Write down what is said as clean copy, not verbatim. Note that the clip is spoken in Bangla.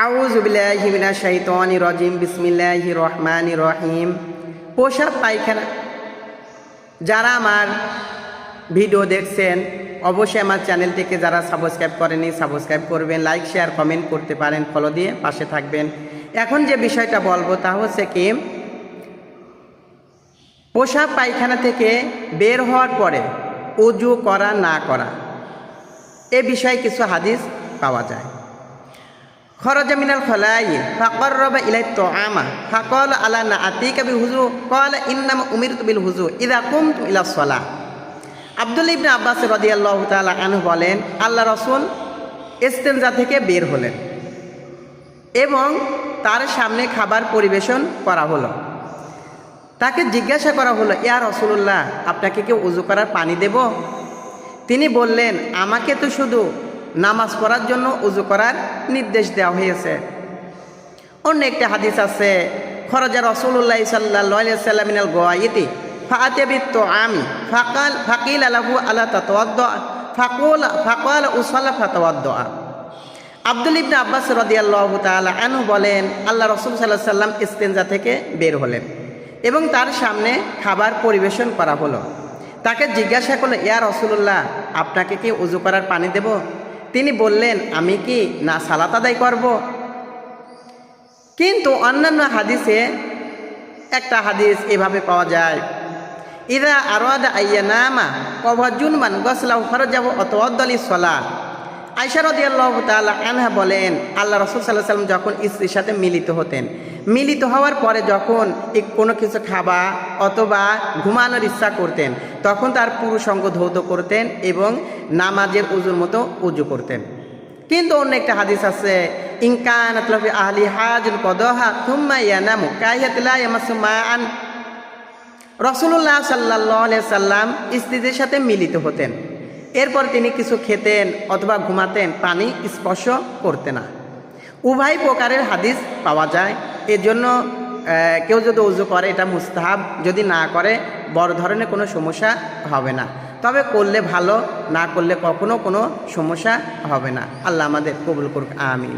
আউযু বিল্লাহি মিনাশ শাইতানির রাজিম বিসমিল্লাহির রহমানির রহিম। পোশাক পায়খানা যারা আমার ভিডিও দেখছেন অবশ্যই আমার চ্যানেলটিকে যারা সাবস্ক্রাইব করেনি সাবস্ক্রাইব করবেন, লাইক শেয়ার কমেন্ট করতে পারেন, ফলো দিয়ে পাশে থাকবেন। এখন যে বিষয়টা বলবো তা হচ্ছে কি, পোশাক পায়খানা থেকে বের হওয়ার পরে ওযু করা না করা এ বিষয়ে কিছু হাদিস পাওয়া যায়। খরজা মিনাল খলাই ফাকাররাবা ইলাইত তুআমা ফাকাল আলা নাআতিকা বিল হুজু ক্বালা ইন্নামা উমিরতু বিল হুজু ইযা কুমতুম ইলাস সালাহ। আব্দুল্লাহ ইবনে আব্বাস রাদিয়াল্লাহু তাআলা আনহু বলেন, আল্লাহ রাসূল ইস্তেনজা থেকে বের হলেন এবং তার সামনে খাবার পরিবেশন করা হলো। তাকে জিজ্ঞাসা করা হলো, ইয়া রাসূলুল্লাহ, আপনাকে কি ওযু করার পানি দেব? তিনি বললেন, আমাকে তো শুধু নামাজ পড়ার জন্য ওযু করার নির্দেশ দেওয়া হয়েছে। অন্য একটা হাদিস আছে, খরজা রাসূলুল্লাহ সাল্লাল্লাহু আলাইহি ওয়াসাল্লাম মিনাল গায়িতি ফাআতিয়া বিত-তুআমি ফাকিলা লাহু আলা তাতাওয়াদ্দা ফাকালা উসাল্লা ফাতাওয়াদ্দা। আব্দুল্লাহ ইবনে আব্বাস রাদিয়াল্লাহু তাআলা আনহু বলেন, আল্লাহ রাসূল সাল্লাল্লাহু আলাইহি ওয়াসাল্লাম ইস্তেনজা থেকে বের হলেন এবং তার সামনে খাবার পরিবেশন করা হলো। তাকে জিজ্ঞাসা করলো, ইয়া রাসূলুল্লাহ, আপনাকে কি ওযু করার পানি দেব? তিনি বললেন, আমি কি না সালাত আদায় করব? কিন্তু অন্যান্য হাদিসে একটা হাদিস এভাবে পাওয়া যায়, ইযা আরাদা আইয়ানামা ওয়া জুনবান গাসলাহু ফারজাহু আতাওয়াদ্দালি সালাহ। আয়েশা রাদিয়াল্লাহু তাআলা আনহা বলেন, আল্লাহ রাসূল সাল্লাল্লাহু আলাইহি ওয়াসাল্লাম যখন স্ত্রীর সাথে মিলিত হতেন, মিলিত হওয়ার পরে যখন কোনো কিছু খাবা অথবা ঘুমানোর ইচ্ছা করতেন, তখন তার পুরুষ অঙ্গ ধৌত করতেন এবং নামাজের ওযুর মতো ওযু করতেন। কিন্তু অন্য একটা হাদিস আছে, ইনকানাত লাফি আহলি হাজুল কদাহা থুম্মা ইয়ানামু কাইয়াত লা ইয়ামাসসু মাআন। রাসূলুল্লাহ সাল্লাল্লাহু আলাইহি সাল্লাম স্ত্রীদের সাথে মিলিত হতেন, এরপর তিনি কিছু খেতেন অথবা ঘুমাতেন, পানি স্পর্শ করতেন না। উভয় প্রকারের হাদিস পাওয়া যায়। এজন্য কেউ যদি ওযু করে এটা মুস্তাহাব, যদি না করে বড় ধরনের কোনো সমস্যা হবে না, তবে করলে ভালো, না করলে কখনো কোনো সমস্যা হবে না। আল্লাহ আমাদের কবুল করুক, আমিন।